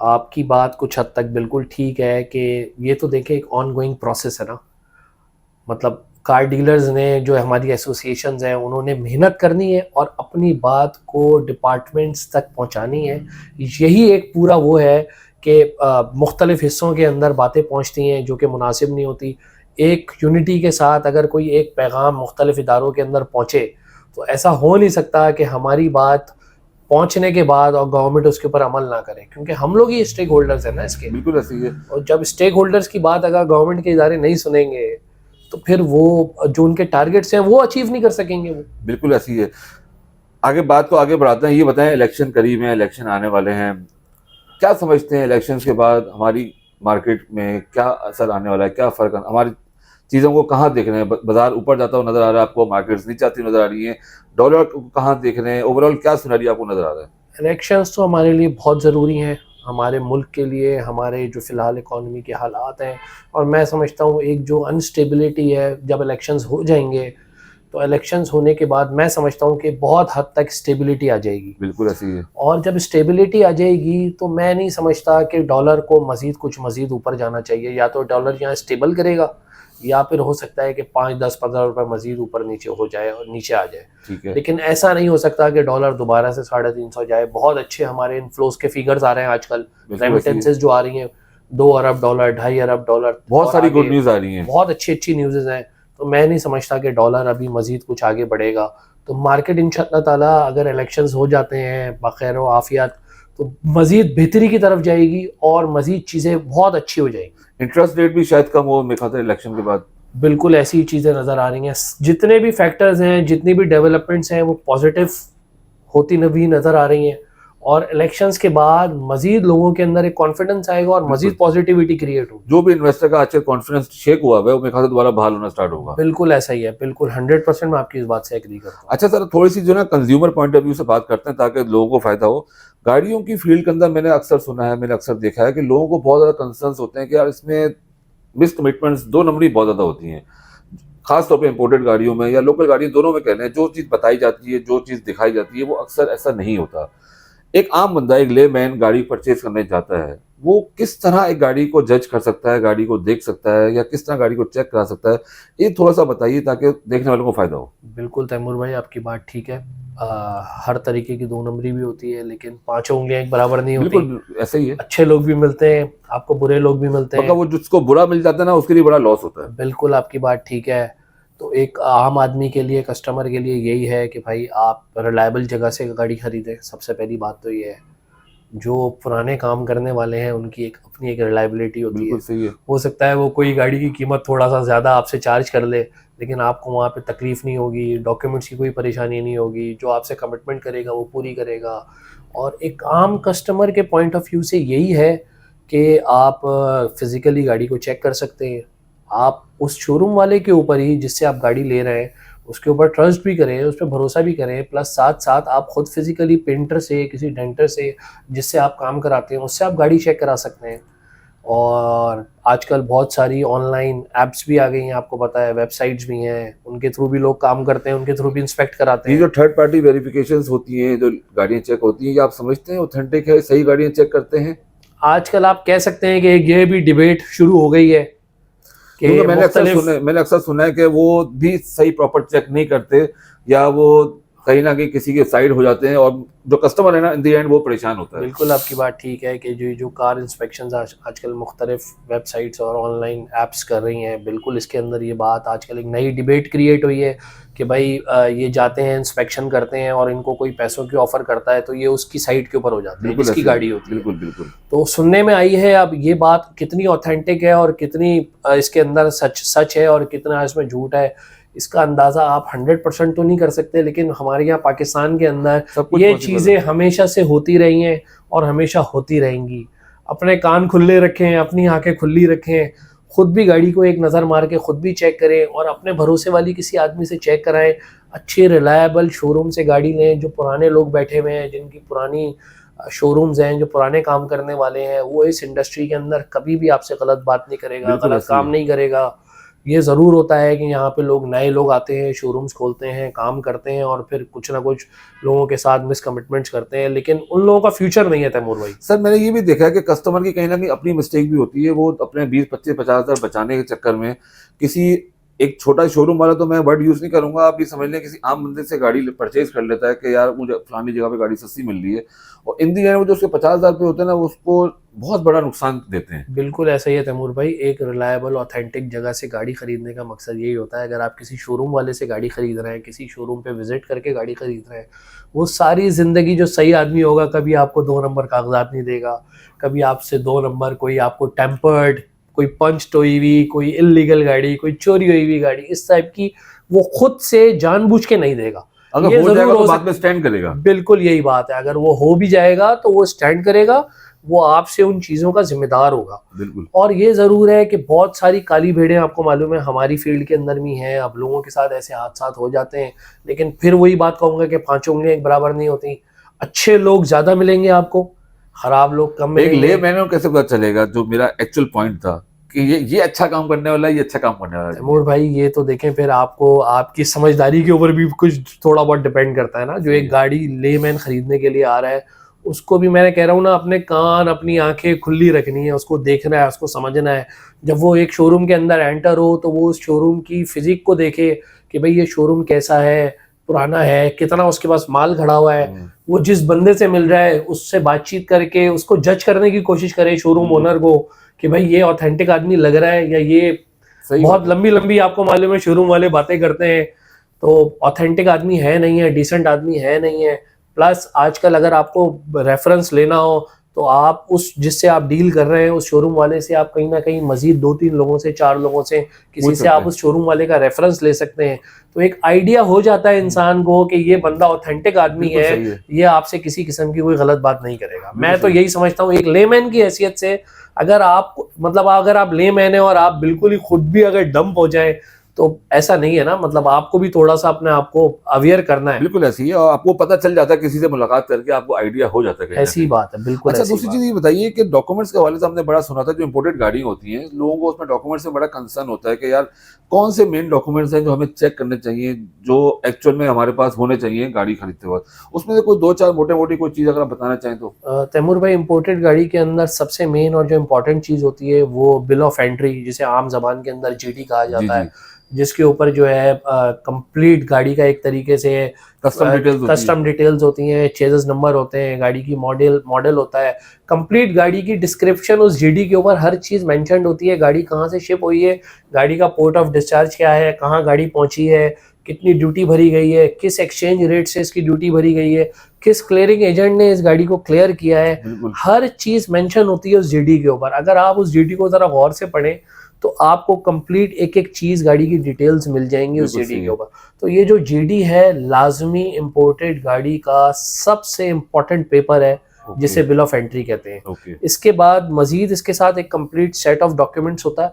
[SPEAKER 1] आपकी बात कुछ हद तक बिल्कुल ठीक है कि ये तो देखिए एक ऑनगोइंग प्रोसेस है ना। मतलब कार डीलर्स ने जो हमारी एसोसिएशंस हैं उन्होंने मेहनत करनी है और अपनी बात को डिपार्टमेंट्स तक पहुंचानी है। यही एक पूरा वो है कि मुख्तलिफ हिस्सों के अंदर बातें पहुंचती हैं जो कि मुनासिब नहीं होती। एक यूनिटी के साथ अगर कोई एक पैगाम मुख्तलिफ इदारों के अंदर पहुंचे तो ऐसा हो नहीं सकता कि हमारी बात पहुंचने के बाद और गवर्नमेंट उसके ऊपर अमल ना करे, क्योंकि हम लोग ही स्टेक होल्डर्स हैं ना इसके।
[SPEAKER 2] बिल्कुल ऐसी है।
[SPEAKER 1] और जब स्टेक होल्डर्स की बात अगर गवर्नमेंट के इदारे नहीं सुनेंगे तो फिर वो जो उनके टारगेट्स हैं वो अचीव नहीं कर सकेंगे वो।
[SPEAKER 2] बिल्कुल ऐसी है। आगे बात को आगे बढ़ाते हैं, ये बताएं इलेक्शन करीब है, इलेक्शन आने वाले हैं, क्या समझते हैं इलेक्शन के बाद हमारी मार्केट में क्या असर आने वाला है, क्या फर्क हमारी चीज़ों को कहाँ देख रहे हैं? बाजार ऊपर जाता हुआ नजर आ रहा है आपको, मार्केट्स नीचे आती नजर आ रही है, डॉलर को कहाँ देख रहे हैं, ओवरऑल क्या सिनेरियो आपको नजर आ रहा है?
[SPEAKER 1] इलेक्शंस तो हमारे लिए बहुत ज़रूरी हैं, हमारे मुल्क के लिए, हमारे जो फ़िलहाल इकॉनमी के हालात हैं। और मैं समझता हूँ एक जो अनस्टेबिलिटी है, जब इलेक्शंस हो जाएंगे तो इलेक्शंस होने के बाद मैं समझता हूँ कि बहुत हद तक स्टेबिलिटी आ जाएगी।
[SPEAKER 2] बिल्कुल ऐसी है।
[SPEAKER 1] और जब स्टेबिलिटी आ जाएगी तो मैं नहीं समझता कि डॉलर को मज़ीद ऊपर जाना चाहिए। या तो डॉलर यहाँ स्टेबल करेगा या फिर हो सकता है कि 5, 10, 15 रुपए मज़ीद ऊपर नीचे हो जाए और नीचे आ जाए।
[SPEAKER 2] ठीक है।
[SPEAKER 1] लेकिन ऐसा नहीं हो सकता कि डॉलर दोबारा से 350 जाए। बहुत अच्छे हमारे इनफ्लोज के फिगर्स आ रहे हैं आजकल, रेमिटेंसेस जो आ रही हैं, $2 अरब, $2.5 अरब,
[SPEAKER 2] बहुत सारी गुड न्यूज़ आ रही हैं।
[SPEAKER 1] बहुत अच्छी न्यूज़ हैं। तो मैं नहीं समझता कि डॉलर अभी मज़ीद कुछ आगे बढ़ेगा। तो मार्केट इंशाअल्लाह ताला अगर इलेक्शंस हो जाते हैं बखैर व आफियत तो मज़ीद बेहतरी की तरफ जाएगी और मज़ीद चीज़ें बहुत अच्छी हो जाएंगी।
[SPEAKER 2] इंटरेस्ट रेट भी शायद कम हो मेरे ख्याल से इलेक्शन के बाद।
[SPEAKER 1] बिल्कुल ऐसी ही चीज़ें नज़र आ रही हैं। जितने भी फैक्टर्स हैं, जितनी भी डेवलपमेंट्स हैं, वो पॉजिटिव होती भी नज़र आ रही हैं। और इलेक्शंस के बाद मज़ीद लोगों के अंदर एक कॉन्फिडेंस आएगा और मज़ीद पॉजिटिविटी क्रिएट होगी।
[SPEAKER 2] जो भी इन्वेस्टर का आजकल कॉन्फिडेंस शेक हुआ है वो मेरे ख्याल से दोबारा बहाल होना स्टार्ट होगा।
[SPEAKER 1] बिल्कुल ऐसा ही है, बिल्कुल 100% मैं आपकी इस बात से एग्री करता हूँ।
[SPEAKER 2] अच्छा सर, थोड़ी सी जो ना कंज्यूमर पॉइंट ऑफ व्यू से बात करते हैं ताकि लोगों को फायदा हो। गाड़ियों की फील्ड के अंदर मैंने अक्सर सुना है, मैंने अक्सर देखा है कि लोगों को बहुत ज़्यादा कंसर्न्स होते हैं कि यार इसमें मिस कमिटमेंट्स, 2 नंबरी बहुत ज़्यादा होती हैं, खासतौर पे इंपोर्टेड गाड़ियों में या लोकल गाड़ियों दोनों में। कहना है जो चीज़ बताई जाती है, जो चीज़ दिखाई जाती है, वो अक्सर ऐसा नहीं होता। एक आम बंदा, एक लेमैन गाड़ी परचेज करने जाता है, वो किस तरह एक गाड़ी को जज कर सकता है, गाड़ी को देख सकता है, या किस तरह गाड़ी को चेक करा सकता है? ये थोड़ा सा बताइए ताकि देखने वालों को फायदा हो।
[SPEAKER 1] बिल्कुल तैमूर भाई, आपकी बात ठीक है। हर तरीके की 2 नंबरी भी होती है, लेकिन 5 उंगलियां एक बराबर नहीं होती।
[SPEAKER 2] बिल्कुल ऐसा ही है।
[SPEAKER 1] अच्छे लोग भी मिलते हैं आपको, बुरे लोग भी मिलते हैं।
[SPEAKER 2] मतलब वो जिसको बुरा मिल जाता है ना, उसके लिए बड़ा लॉस होता है।
[SPEAKER 1] बिल्कुल आपकी बात ठीक है। तो एक आम आदमी के लिए, कस्टमर के लिए यही है कि भाई आप रिलायबल जगह से गाड़ी खरीदें। सबसे पहली बात तो ये है। जो पुराने काम करने वाले हैं उनकी एक अपनी एक रिलायबिलिटी होती है।
[SPEAKER 2] बिल्कुल सही है।
[SPEAKER 1] हो सकता है वो कोई गाड़ी की कीमत थोड़ा सा ज़्यादा आपसे चार्ज कर ले, लेकिन आपको वहाँ पे तकलीफ़ नहीं होगी, डॉक्यूमेंट्स की कोई परेशानी नहीं होगी, जो आपसे कमिटमेंट करेगा वो पूरी करेगा। और एक आम कस्टमर के पॉइंट ऑफ व्यू से यही है कि आप फिज़िकली गाड़ी को चेक कर सकते हैं। आप उस शोरूम वाले के ऊपर ही जिससे आप गाड़ी ले रहे हैं उसके ऊपर ट्रस्ट भी करें, उस पर भरोसा भी करें, प्लस साथ साथ आप खुद फिज़िकली पेंटर से, किसी डेंटर से जिससे आप काम कराते हैं उससे आप गाड़ी चेक करा सकते हैं। और आजकल बहुत सारी ऑनलाइन ऐप्स भी आ गई हैं, आपको पता है, वेबसाइट्स भी हैं, उनके थ्रू भी लोग काम करते हैं, उनके थ्रू भी इंस्पेक्ट कराते
[SPEAKER 2] ये
[SPEAKER 1] हैं।
[SPEAKER 2] जो थर्ड पार्टी वेरिफिकेशंस होती हैं, जो गाड़ियाँ चेक होती हैं, ये आप समझते हैं ऑथेंटिक है, सही गाड़ियाँ चेक करते हैं?
[SPEAKER 1] आजकल आप कह सकते हैं कि ये भी डिबेट शुरू हो गई है कि
[SPEAKER 2] क्योंकि मैंने अक्सर सुना है कि वो भी सही प्रॉपर चेक नहीं करते, या वो कहीं ना कहीं किसी के साइड हो जाते हैं, और जो कस्टमर है ना, इन दी एंड वो परेशान होता है।
[SPEAKER 1] बिल्कुल आपकी बात ठीक है कि जो कार इंस्पेक्शन आजकल मुख्तलिफ वेबसाइट्स और ऑनलाइन ऐप्स कर रही हैं। बिल्कुल इसके अंदर ये बात आजकल एक नई डिबेट क्रिएट हुई है कि भाई ये जाते हैं, इंस्पेक्शन करते हैं और इनको कोई पैसों की ऑफ़र करता है तो ये उसकी साइट के ऊपर हो जाते हैं जिसकी गाड़ी होती है।
[SPEAKER 2] बिल्कुल बिल्कुल।
[SPEAKER 1] तो सुनने में आई है, अब ये बात कितनी ऑथेंटिक है और कितनी इसके अंदर सच है और कितना इसमें झूठ है, इसका अंदाज़ा आप 100% तो नहीं कर सकते। लेकिन हमारे यहाँ पाकिस्तान के अंदर ये चीज़ें हमेशा से होती रही हैं और हमेशा होती रहेंगी। अपने कान खुले रखें, अपनी आंखें खुली रखें, खुद भी गाड़ी को एक नज़र मार के खुद भी चेक करें और अपने भरोसे वाली किसी आदमी से चेक कराएं। अच्छे रिलायबल शोरूम से गाड़ी लें, जो पुराने लोग बैठे हुए हैं, जिनकी पुरानी शोरूम्स हैं, जो पुराने काम करने वाले हैं, वो इस इंडस्ट्री के अंदर कभी भी आपसे गलत बात नहीं करेगा, गलत काम नहीं करेगा। ये ज़रूर होता है कि यहाँ पे नए लोग आते हैं, शोरूम्स खोलते हैं, काम करते हैं और फिर कुछ ना कुछ लोगों के साथ मिसकमिटमेंट्स करते हैं, लेकिन उन लोगों का फ्यूचर नहीं है तैमूर भाई।
[SPEAKER 2] सर मैंने ये भी देखा है कि कस्टमर की कहीं ना कहीं अपनी मिस्टेक भी होती है, वो अपने 20, 25, 50 हज़ार बचाने के चक्कर में किसी एक छोटा शोरूम वाला, तो मैं वर्ड यूज नहीं करूंगा, आप ये समझ लें किसी आम बंदे से गाड़ी परचेज कर लेता है कि यार मुझे फलानी जगह पे गाड़ी सस्ती मिल रही है, और इन दी एंड वो जो उसके 50 हज़ार रुपये होते हैं ना, वो उसको बहुत बड़ा नुकसान देते हैं।
[SPEAKER 1] बिल्कुल ऐसा ही है तैमूर भाई। एक रिलायबल ऑथेंटिक जगह से गाड़ी खरीदने का मकसद यही होता है। अगर आप किसी शोरूम वाले से गाड़ी खरीद रहे हैं, किसी शोरूम पे विजिट करके गाड़ी खरीद रहे हैं, वो सारी ज़िंदगी जो सही आदमी होगा कभी आपको 2 नंबर कागजात नहीं देगा, कभी आपसे 2 नंबर कोई आपको टेम्पर्ड, कोई पंच हुई हुई, कोई इलीगल गाड़ी, कोई चोरी हुई हुई गाड़ी, इस टाइप की वो खुद से जानबूझ के नहीं देगा।
[SPEAKER 2] अगर
[SPEAKER 1] ये
[SPEAKER 2] हो
[SPEAKER 1] ज़रूर
[SPEAKER 2] जाएगा तो
[SPEAKER 1] हो
[SPEAKER 2] बाद में स्टैंड करेगा।
[SPEAKER 1] बिल्कुल यही बात है। अगर वो हो भी जाएगा तो वो स्टैंड करेगा, वो आपसे उन चीज़ों का जिम्मेदार होगा।
[SPEAKER 2] बिल्कुल।
[SPEAKER 1] और ये ज़रूर है कि बहुत सारी काली भेड़ें आपको मालूम है हमारी फील्ड के अंदर भी हैं। अब लोगों के साथ ऐसे हादसात हो जाते हैं, लेकिन फिर वही बात कहूँगा कि 5 उंगलियां एक बराबर नहीं होती। अच्छे लोग ज़्यादा मिलेंगे आपको, खराब लोग कम
[SPEAKER 2] एक ले
[SPEAKER 1] मिलेंगे।
[SPEAKER 2] मैंने कैसे पता चलेगा, जो मेरा एक्चुअल पॉइंट था कि ये अच्छा काम करने वाला है, ये अच्छा काम करने वाला है।
[SPEAKER 1] तैमूर भाई ये तो देखें, फिर आपको आपकी समझदारी के ऊपर भी कुछ थोड़ा बहुत डिपेंड करता है ना। जो एक गाड़ी लेमैन खरीदने के लिए आ रहा है, उसको भी मैंने कह रहा हूँ ना, अपने कान अपनी आंखें खुली रखनी है, उसको देखना है, उसको समझना है। जब वो एक शोरूम के अंदर एंटर हो तो वो उस शोरूम की फिजिक को देखे कि भाई ये शोरूम कैसा है, पुराना है, कितना उसके पास माल खड़ा हुआ है। वो जिस बंदे से मिल रहा है उससे बातचीत करके उसको जज करने की कोशिश करे शोरूम ओनर को कि भाई ये ऑथेंटिक आदमी लग रहा है या ये बहुत लंबी लंबी, आपको मालूम है शोरूम वाले बातें करते हैं, तो ऑथेंटिक आदमी है नहीं है, डिसेंट आदमी है नहीं है। प्लस आजकल अगर आपको रेफरेंस लेना हो तो आप उस जिससे आप डील कर रहे हैं उस शोरूम वाले से आप कहीं ना कहीं मजीद 2-3 लोगों से, 4 लोगों से, किसी से आप उस शोरूम वाले का रेफरेंस ले सकते हैं। तो एक आइडिया हो जाता है इंसान को कि ये बंदा ऑथेंटिक आदमी है, ये आपसे किसी किस्म की कोई गलत बात नहीं करेगा। मैं तो यही समझता हूँ एक लेमैन की हैसियत से, अगर आप मतलब अगर आप लेमैन है और आप बिल्कुल ही खुद भी अगर डंप हो जाए तो ऐसा नहीं है ना, मतलब आपको भी थोड़ा सा अपने आप को अवेयर करना है।
[SPEAKER 2] बिल्कुल ऐसी है, और आपको पता चल जाता है, किसी से मुलाकात करके आपको आइडिया हो जाता है।
[SPEAKER 1] ऐसी बात है, बिल्कुल।
[SPEAKER 2] अच्छा, दूसरी चीज ये बताइए कि डॉक्यूमेंट्स के हवाले से हमने बड़ा सुना था, जो इंपोर्टेड गाड़ी होती हैं, लोगों को उसमें डॉक्यूमेंट्स से बड़ा कंसर्न होता है कि यार कौन से मेन डॉक्यूमेंट्स हैं जो हमें चेक करने चाहिए, जो एक्चुअल में हमारे पास होने चाहिए गाड़ी खरीदते वक्त। उसमें से कोई 2-4 मोटे मोटी कोई चीज अगर आप बताना चाहें तो।
[SPEAKER 1] तैमूर भाई, इंपोर्टेड गाड़ी के अंदर सबसे मेन और जो इम्पोर्टेंट चीज़ होती है वो बिल ऑफ एंट्री, जिसे आम जबान के अंदर जीडी कहा जाता है, जिसके ऊपर जो है कंप्लीट गाड़ी का एक तरीके से कस्टम डिटेल्स होती हैं, चेसिस नंबर होते हैं, गाड़ी की मॉडल होता है, कंप्लीट गाड़ी की डिस्क्रिप्शन उस जीडी के ऊपर हर चीज़ मेंशन्ड होती है। गाड़ी कहाँ से शिप हुई है, गाड़ी का पोर्ट ऑफ डिस्चार्ज क्या है, कहाँ गाड़ी पहुंची है, कितनी ड्यूटी भरी गई है, किस एक्सचेंज रेट से इसकी ड्यूटी भरी गई है, किस क्लियरिंग एजेंट ने इस गाड़ी को क्लियर किया है, हर चीज़ मेंशन होती है उस जीडी के ऊपर। अगर आप उस जीडी को ज़रा गौर से पढ़ें तो आपको कंप्लीट एक एक चीज़ गाड़ी की डिटेल्स मिल जाएंगी उस जीडी के ऊपर। तो ये जो जीडी है लाजमी इंपोर्टेड गाड़ी का सबसे इम्पोर्टेंट पेपर है, जिसे बिल ऑफ एंट्री कहते हैं। इसके बाद मजीद इसके साथ एक कंप्लीट सेट ऑफ डॉक्यूमेंट्स होता है,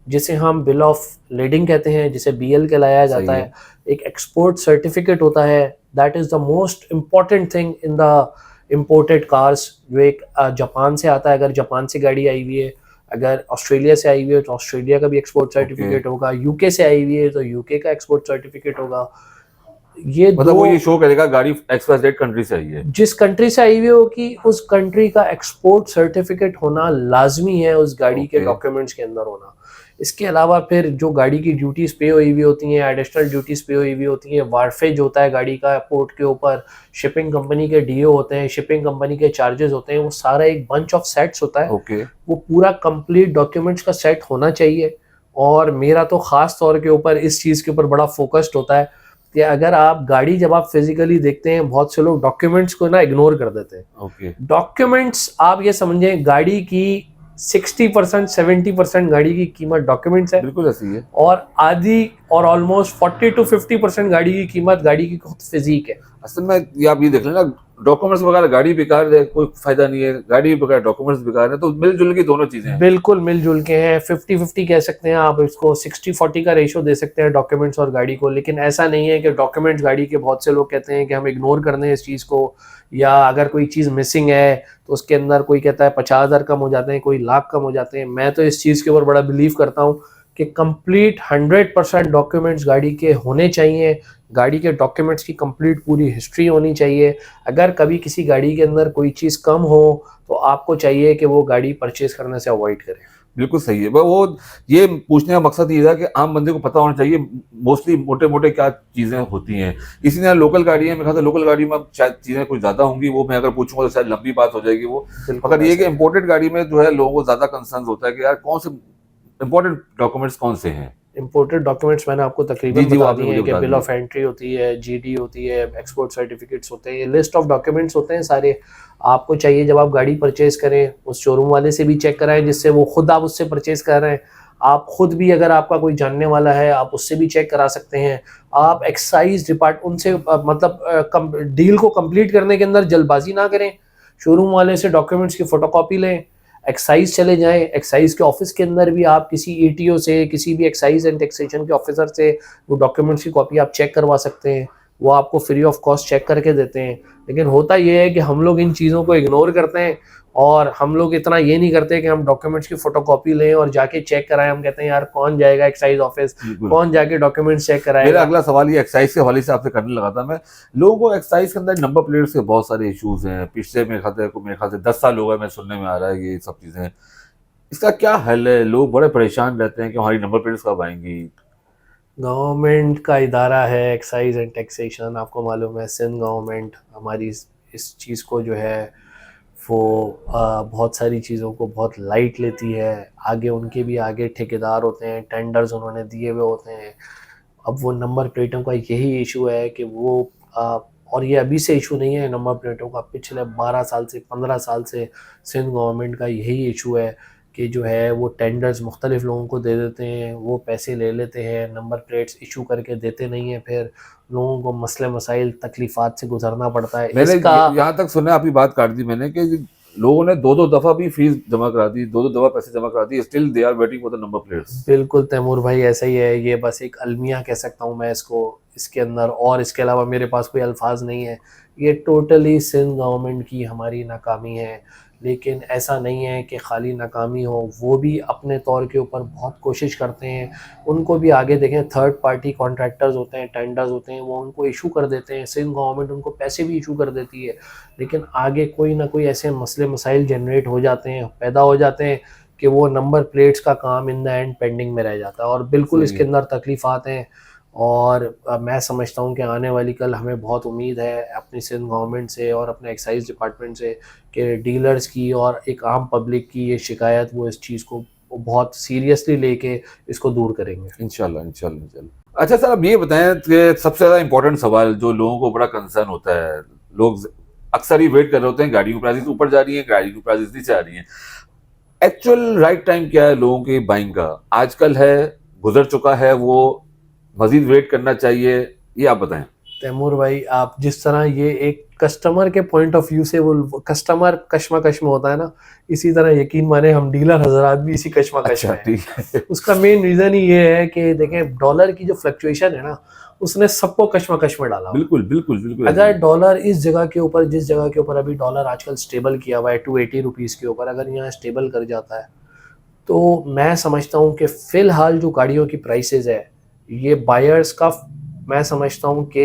[SPEAKER 1] जिसे हम बिल ऑफ लेडिंग कहते हैं, जिसे बीएल कहलाया जाता है। एक एक्सपोर्ट सर्टिफिकेट होता है, that is the most important thing in the imported cars, जो एक जापान से आता है। अगर जापान से गाड़ी आई हुई है, अगर ऑस्ट्रेलिया से आई हुई है तो ऑस्ट्रेलिया का भी एक्सपोर्ट सर्टिफिकेट होगा, यूके से आई हुई है तो यूके का एक्सपोर्ट सर्टिफिकेट होगा। ये
[SPEAKER 2] मतलब वो ये शो करेगा गाड़ी XYZ कंट्री से आई है,
[SPEAKER 1] जिस कंट्री से आई हुई होगी उस कंट्री का एक्सपोर्ट सर्टिफिकेट होना लाजमी है, उस गाड़ी के डॉक्यूमेंट्स के अंदर होना। इसके अलावा फिर जो गाड़ी की ड्यूटीज पे हुई हुई होती हैं, एडिशनल ड्यूटीज पे हुई हुई होती हैं, वार्फेज होता है गाड़ी का पोर्ट के ऊपर, शिपिंग कंपनी के डीओ होते हैं, शिपिंग कंपनी के चार्जेस होते हैं, वो सारा एक बंच ऑफ सेट्स होता है। वो पूरा कंप्लीट डॉक्यूमेंट्स का सेट होना चाहिए। और मेरा तो खास तौर के ऊपर इस चीज़ के ऊपर बड़ा फोकस्ड होता है कि अगर आप गाड़ी जब आप फिजिकली देखते हैं, बहुत से लोग डॉक्यूमेंट्स को ना इग्नोर कर देते हैं। डॉक्यूमेंट्स आप ये समझें, गाड़ी की 60% 70% गाड़ी की कीमत डॉक्यूमेंट्स है,
[SPEAKER 2] बिल्कुल ऐसी है,
[SPEAKER 1] और आधी और ऑलमोस्ट 40 to 50% गाड़ी की कीमत गाड़ी की खुद फिजिक है।
[SPEAKER 2] असल में ये आप ये देख लेना, डॉक्यूमेंट्स वगैरह गाड़ी बेकार है, कोई फायदा नहीं है, गाड़ी बेकार डॉक्यूमेंट्स बेकार है, तो मिलजुल की दोनों चीजें हैं।
[SPEAKER 1] बिल्कुल मिलजुल के हैं, 50-50 कह सकते हैं आप इसको, 60-40 का रेशो दे सकते हैं डॉक्यूमेंट्स और गाड़ी को। लेकिन ऐसा नहीं है कि डॉक्यूमेंट्स गाड़ी के, बहुत से लोग कहते हैं कि हम इग्नोर कर दें इस चीज़ को, या अगर कोई चीज़ मिसिंग है तो उसके अंदर कोई कहता है 50,000 कम हो जाते हैं, कोई लाख कम हो जाते हैं। मैं तो इस चीज़ के ऊपर बड़ा बिलीव करता हूँ कि कंप्लीट 100% डॉक्यूमेंट्स गाड़ी के होने चाहिए, गाड़ी के डॉक्यूमेंट्स की कंप्लीट पूरी हिस्ट्री होनी चाहिए। अगर कभी किसी गाड़ी के अंदर कोई चीज़ कम हो तो आपको चाहिए कि वो गाड़ी परचेज करने से अवॉइड करें।
[SPEAKER 2] बिल्कुल सही है। वो ये पूछने का मकसद ये था कि आम बंदे को पता होना चाहिए मोस्टली मोटे-मोटे क्या चीज़ें होती हैं। इसी तरह लोकल गाड़ी है, मेरे ख्याल से लोकल गाड़ी में अब शायद चीज़ें कुछ ज़्यादा होंगी, वो मैं अगर पूछूँगा तो शायद लंबी बात हो जाएगी वो।
[SPEAKER 1] बिल्कुल
[SPEAKER 2] मगर ये कि
[SPEAKER 1] ऐसा है।
[SPEAKER 2] इम्पोर्टेड गाड़ी में जो है लोगों को ज़्यादा कंसर्न होता है कि यार कौन से इम्पोर्टेंट डॉक्यूमेंट्स कौन से हैं?
[SPEAKER 1] इम्पोर्टेड डॉक्यूमेंट्स मैंने आपको
[SPEAKER 2] जी,
[SPEAKER 1] तकरीबन
[SPEAKER 2] जी, वो
[SPEAKER 1] बता
[SPEAKER 2] आपने
[SPEAKER 1] दिए
[SPEAKER 2] मुझे
[SPEAKER 1] हैं कि
[SPEAKER 2] बता
[SPEAKER 1] बिल
[SPEAKER 2] दिए।
[SPEAKER 1] ऑफ एंट्री होती है, जीडी होती है, एक्सपोर्ट सर्टिफिकेट्स होते हैं, ये लिस्ट ऑफ डॉक्यूमेंट्स होते हैं सारे। आपको चाहिए जब आप गाड़ी परचेज करें उस शोरूम वाले से भी चेक कराएं जिससे वो खुद आप उससे परचेज कर रहे हैं। आप खुद भी अगर आपका कोई जानने वाला है आप उससे भी चेक करा सकते हैं। आप एक्साइज डिपार्ट उनसे मतलब डील को कंप्लीट करने के अंदर जल्दबाजी ना करें। शोरूम वाले से डॉक्यूमेंट्स की फोटोकॉपी लें, एक्साइज चले जाएं, एक्साइज के ऑफिस के अंदर भी आप किसी ईटीओ से, किसी भी एक्साइज एंड टैक्सेशन के ऑफिसर से वो डॉक्यूमेंट्स की कॉपी आप चेक करवा सकते हैं। वो आपको फ्री ऑफ कॉस्ट चेक करके देते हैं। लेकिन होता ये है कि हम लोग इन चीज़ों को इग्नोर करते हैं और हम लोग इतना ये नहीं करते कि हम डॉक्यूमेंट्स की फोटोकॉपी लें और जाके चेक कराएं। हम कहते हैं यार कौन जाएगा एक्साइज ऑफिस,
[SPEAKER 2] बिल्कुल।
[SPEAKER 1] कौन जाके डॉक्यूमेंट्स चेक
[SPEAKER 2] मेरा
[SPEAKER 1] कराएगा।
[SPEAKER 2] अगला सवाल ये एक्साइज के हवाले से आपसे करने लगा था मैं। लोगों को एक्साइज के अंदर नंबर प्लेट्स के बहुत सारे इश्यूज हैं। पिछले मेरे ख्याल से 10 साल हो गए, मैं सुनने में आ रहा है ये सब चीज़ें। इसका क्या हल है? लोग बड़े परेशान रहते हैं कि हमारी नंबर प्लेट्स कब आएँगी?
[SPEAKER 1] गवर्नमेंट का इदारा है एक्साइज एंड टैक्सेशन, आपको मालूम है सिंध गवर्नमेंट हमारी इस चीज़ को जो है वो बहुत सारी चीज़ों को बहुत लाइट लेती है। आगे उनके भी आगे ठेकेदार होते हैं, टेंडर्स उन्होंने दिए हुए होते हैं। अब वो नंबर प्लेटों का यही इशू है कि वो और ये अभी से इशू नहीं है नंबर प्लेटों का, पिछले 12 साल से 15 साल से सिंध गवर्नमेंट का यही इशू है कि जो है वो टेंडर्स मुख्तलिफ लोगों को दे देते हैं, वो पैसे ले लेते हैं, नंबर प्लेट्स इशू करके देते नहीं हैं, फिर लोगों को मसले मसाइल तकलीफ़ात से गुजरना पड़ता है।
[SPEAKER 2] मैंने
[SPEAKER 1] इसका
[SPEAKER 2] यहाँ तक सुना, आपकी बात काट दी मैंने, कि लोगों ने 2-2 दफ़ा भी फीस जमा करा दी, 2-2 दफ़ा पैसे जमा करा दिए, still they are waiting for the number plates.
[SPEAKER 1] बिल्कुल तैमूर भाई ऐसा ही है, ये बस एक अलमिया कह सकता हूँ मैं इसको इसके अंदर, और इसके अलावा मेरे पास कोई अल्फाज नहीं है। ये टोटली सिंध गवर्नमेंट की हमारी नाकामी है। लेकिन ऐसा नहीं है कि खाली नाकामी हो, वो भी अपने तौर के ऊपर बहुत कोशिश करते हैं। उनको भी आगे देखें, थर्ड पार्टी कॉन्ट्रैक्टर्स होते हैं, टेंडर्स होते हैं, वो उनको इशू कर देते हैं, सिंध गवर्नमेंट उनको पैसे भी इशू कर देती है। लेकिन आगे कोई ना कोई ऐसे मसले मसाइल जनरेट हो जाते हैं, पैदा हो जाते हैं कि वो नंबर प्लेट्स का काम इन द एंड पेंडिंग में रह जाता है, और बिल्कुल
[SPEAKER 2] सही
[SPEAKER 1] इसके
[SPEAKER 2] है।
[SPEAKER 1] अंदर तकलीफ़ात हैं। और मैं समझता हूँ कि आने वाली कल हमें बहुत उम्मीद है अपनी सिंध गवर्नमेंट से और अपने एक्साइज डिपार्टमेंट से कि डीलर्स की और एक आम पब्लिक की ये शिकायत वो इस चीज़ को बहुत सीरियसली लेके इसको दूर करेंगे।
[SPEAKER 2] इंशाल्लाह, इंशाल्लाह, इंशाल्लाह। अच्छा सर, अब ये बताएं कि सबसे ज़्यादा इंपॉर्टेंट सवाल जो लोगों को बड़ा कंसर्न होता है, लोग अक्सर ही वेट कर रहे होते हैं, गाड़ियों की प्राइसेस ऊपर जा रही हैं, गाड़ी की प्राइसेस नीचे आ रही हैं। एक्चुअल राइट टाइम क्या है लोगों की बाइंग का? आजकल है, गुजर चुका है वो, मजीद वेट करना चाहिए? ये आप बताएं।
[SPEAKER 1] तैमूर भाई, आप जिस तरह ये एक कस्टमर के पॉइंट ऑफ व्यू से वो कस्टमर कश्मकश में होता है ना, इसी तरह यकीन माने हम डीलर हजरात भी इसी कश्मकश
[SPEAKER 2] अच्छा,
[SPEAKER 1] में हैं।
[SPEAKER 2] ठीक है।
[SPEAKER 1] उसका मेन रीज़न ही ये है कि देखें डॉलर की जो फ्लक्चुएशन है ना, उसने सबको कश्मकश में डाला हुआ है।
[SPEAKER 2] बिल्कुल, बिल्कुल, बिल्कुल
[SPEAKER 1] अगर
[SPEAKER 2] ऐसे ही।
[SPEAKER 1] डॉलर इस जगह के ऊपर, जिस जगह के ऊपर अभी डॉलर आजकल स्टेबल किया हुआ है 280 रुपीज़ के ऊपर, अगर यहाँ स्टेबल कर जाता है तो मैं समझता हूँ कि फ़िलहाल जो गाड़ियों की प्राइसेस है, ये बायर्स का, मैं समझता हूँ कि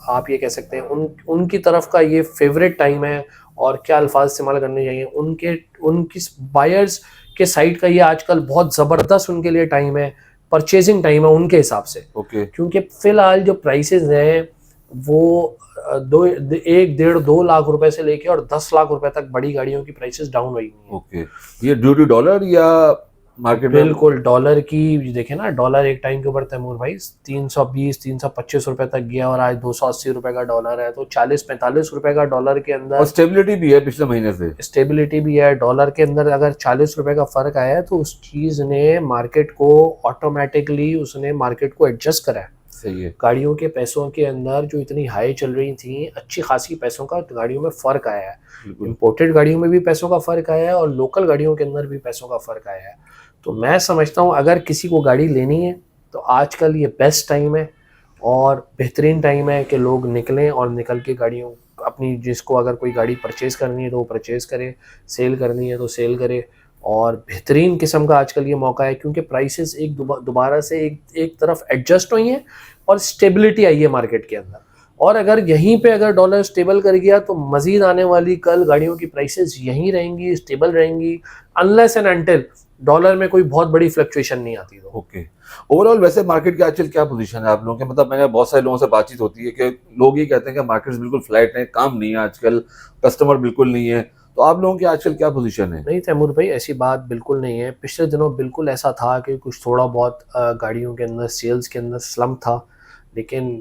[SPEAKER 1] आप ये कह सकते हैं उनकी तरफ का ये फेवरेट टाइम है। और क्या अल्फाज इस्तेमाल करने चाहिए, उनकी बायर्स के साइड का ये आजकल बहुत ज़बरदस्त उनके लिए टाइम है, परचेजिंग टाइम है उनके हिसाब से।
[SPEAKER 2] ओके।
[SPEAKER 1] क्योंकि फ़िलहाल जो प्राइसेस हैं वो 1 डेढ़ 2 लाख रुपए से लेके और 10 लाख रुपए तक बड़ी गाड़ियों की प्राइसेस डाउन हुई हुई हैं।
[SPEAKER 2] ओके, ये ड्यू टू डॉलर या मार्केट में?
[SPEAKER 1] बिल्कुल डॉलर की देखें ना, डॉलर एक टाइम के ऊपर तैमूर भाई 320 325 रुपए तक गया और आज 280 रुपए का डॉलर है, तो 40 45 रुपए का डॉलर के
[SPEAKER 2] और
[SPEAKER 1] अंदर
[SPEAKER 2] स्टेबिलिटी भी है पिछले महीने से।
[SPEAKER 1] स्टेबिलिटी भी है। डॉलर के अंदर अगर 40 रुपए का फर्क आया है तो उस चीज ने मार्केट को ऑटोमेटिकली उसने मार्केट को एडजस्ट करा है।
[SPEAKER 2] सही है।
[SPEAKER 1] गाड़ियों के पैसों के अंदर जो इतनी हाई चल रही थी, अच्छी खासी पैसों का गाड़ियों में फ़र्क आया है।
[SPEAKER 2] बिल्कुल।
[SPEAKER 1] इम्पोर्टेड गाड़ियों में भी पैसों का फ़र्क आया है और लोकल गाड़ियों के अंदर भी पैसों का फ़र्क आया है। तो मैं समझता हूँ अगर किसी को गाड़ी लेनी है तो आजकल ये बेस्ट टाइम है और बेहतरीन टाइम है कि लोग निकलें और निकल के गाड़ियों अपनी, जिसको अगर कोई गाड़ी परचेज़ करनी है तो वो परचेज़ करे, सेल करनी है तो सेल करे। और बेहतरीन किस्म का आजकल ये मौका है, क्योंकि प्राइसेस एक दोबारा से एक तरफ एडजस्ट हुई हैं और स्टेबिलिटी आई है मार्केट के अंदर। और अगर यहीं पे अगर डॉलर स्टेबल कर गया तो मज़ीद आने वाली कल गाड़ियों की प्राइसेस यहीं रहेंगी, स्टेबल रहेंगी, अनलेस एंड अनटिल डॉलर में कोई बहुत बड़ी फ्लक्चुएशन नहीं आती। तो
[SPEAKER 2] ओके, ओवरऑल वैसे मार्केट की आजकल क्या पोजीशन है आप लोगों के? मतलब मैंने बहुत सारे लोगों से बातचीत होती है कि लोग ये कहते हैं कि मार्केट्स बिल्कुल फ्लैट है, काम नहीं है आजकल, कस्टमर बिल्कुल नहीं है, तो आप लोगों की आजकल क्या पोजीशन है?
[SPEAKER 1] नहीं तैमूर भाई, ऐसी बात बिल्कुल नहीं है। पिछले दिनों बिल्कुल ऐसा था कि कुछ थोड़ा बहुत गाड़ियों के अंदर सेल्स के अंदर स्लम्प था, लेकिन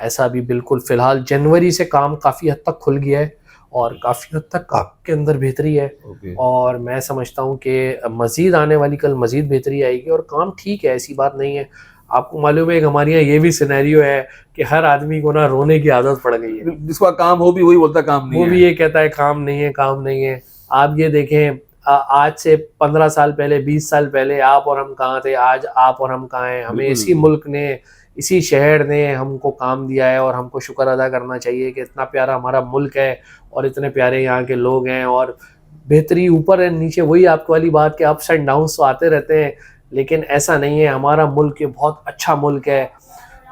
[SPEAKER 1] ऐसा अभी बिल्कुल फ़िलहाल जनवरी से काम काफ़ी हद तक खुल गया है और काफ़ी हद तक काम के अंदर बेहतरी है।
[SPEAKER 2] ओके,
[SPEAKER 1] और मैं समझता हूँ कि मज़ीद आने वाली कल मज़ीद बेहतरी आएगी और काम ठीक है, ऐसी बात नहीं है। आपको मालूम है, एक हमारे यहाँ ये भी सिनेरियो है कि हर आदमी को ना रोने की आदत पड़ गई है।
[SPEAKER 2] जिसका काम हो भी वही बोलता काम नहीं
[SPEAKER 1] वो
[SPEAKER 2] है।
[SPEAKER 1] भी ये कहता है काम नहीं है, काम नहीं है। आप ये देखें, आज से 15 साल पहले, 20 साल पहले आप और हम कहाँ थे, आज आप और हम कहाँ हैं। हमें
[SPEAKER 2] बिल्कुल।
[SPEAKER 1] इसी मुल्क ने, इसी शहर ने हमको काम दिया है और हमको शुक्र अदा करना चाहिए कि इतना प्यारा हमारा मुल्क है और इतने प्यारे यहाँ के लोग हैं। और बेहतरी ऊपर है नीचे, वही आपको वाली बात कि अप्स एंड डाउन्स तो आते रहते हैं, लेकिन ऐसा नहीं है। हमारा मुल्क ये बहुत अच्छा मुल्क है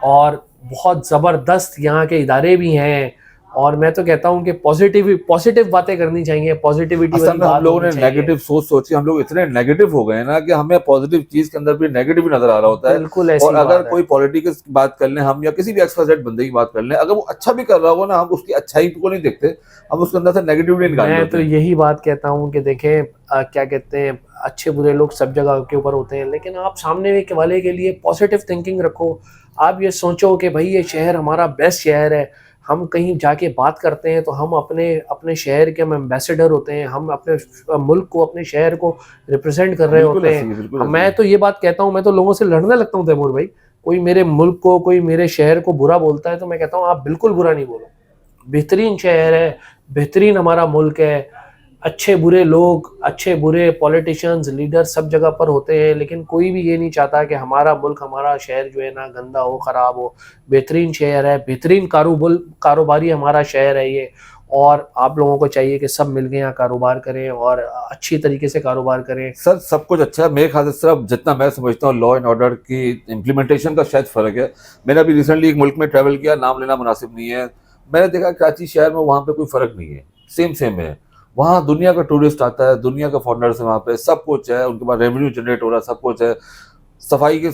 [SPEAKER 1] और बहुत ज़बरदस्त यहाँ के इदारे भी हैं। और मैं तो कहता हूँ कि पॉजिटिव बातें करनी चाहिए, पॉजिटिविटी
[SPEAKER 2] असल
[SPEAKER 1] वाली
[SPEAKER 2] में हम
[SPEAKER 1] बात
[SPEAKER 2] लोगों ने
[SPEAKER 1] होनी चाहिए।
[SPEAKER 2] नेगेटिव सोच के हम लोग इतने नेगेटिव हो गए ना कि हमें पॉजिटिव चीज के अंदर भी नेगेटिव नजर आ रहा होता है।
[SPEAKER 1] बिल्कुल ऐसी
[SPEAKER 2] और अगर
[SPEAKER 1] बात है।
[SPEAKER 2] कोई पॉलिटिक्स की बात कर लें हम, या किसी भी एक्सपाइजेड बंदे की बात कर लें, अगर वो अच्छा भी कर रहा होगा ना, हम उसकी अच्छाई को नहीं देखते, हम उसके अंदर से नेगेटिविटी निकाल
[SPEAKER 1] मैं
[SPEAKER 2] देते
[SPEAKER 1] तो
[SPEAKER 2] हैं।
[SPEAKER 1] यही बात कहता हूँ कि देखें, क्या कहते हैं, अच्छे बुरे लोग सब जगह के ऊपर होते हैं, लेकिन आप सामने के वाले के लिए पॉजिटिव थिंकिंग रखो। आप ये सोचो कि भाई ये शहर हमारा बेस्ट शहर है। हम कहीं जाके बात करते हैं तो हम अपने अपने शहर के हम एम्बेसडर होते हैं, हम अपने मुल्क को, अपने शहर को रिप्रेजेंट कर रहे
[SPEAKER 2] बिल्कुल
[SPEAKER 1] होते
[SPEAKER 2] ऐसी है, बिल्कुल
[SPEAKER 1] हैं।
[SPEAKER 2] ऐसी
[SPEAKER 1] मैं
[SPEAKER 2] है।
[SPEAKER 1] तो ये बात कहता हूँ, मैं तो लोगों से लड़ने लगता हूँ तैमूर भाई। कोई मेरे मुल्क को, कोई मेरे शहर को बुरा बोलता है तो मैं कहता हूँ आप बिल्कुल बुरा नहीं बोलो। बेहतरीन शहर है, बेहतरीन हमारा मुल्क है। अच्छे बुरे लोग, अच्छे बुरे पॉलिटिशियंस, लीडर सब जगह पर होते हैं, लेकिन कोई भी ये नहीं चाहता कि हमारा मुल्क, हमारा शहर जो है ना गंदा हो, ख़राब हो। बेहतरीन शहर है, बेहतरीन कारोबारी हमारा शहर है ये। और आप लोगों को चाहिए कि सब मिल के यहाँ कारोबार करें और अच्छी तरीके से कारोबार करें।
[SPEAKER 2] सर सब कुछ अच्छा है मेरे ख्याल से, सिर्फ जितना मैं समझता हूँ लॉ एंड ऑर्डर की इम्प्लीमेंटेशन का शायद फ़र्क है। मैंने अभी रिसेंटली एक मुल्क में ट्रैवल किया, नाम लेना मुनासिब नहीं है, मैंने देखा कराची शहर में वहाँ पे कोई फ़र्क नहीं है, सेम है। वहाँ दुनिया का टूरिस्ट आता है, दुनिया का फॉरनर्स है, वहाँ पे सब कुछ है, उनके पास रेवेन्यू जनरेट हो रहा है, सब कुछ है। सफाई के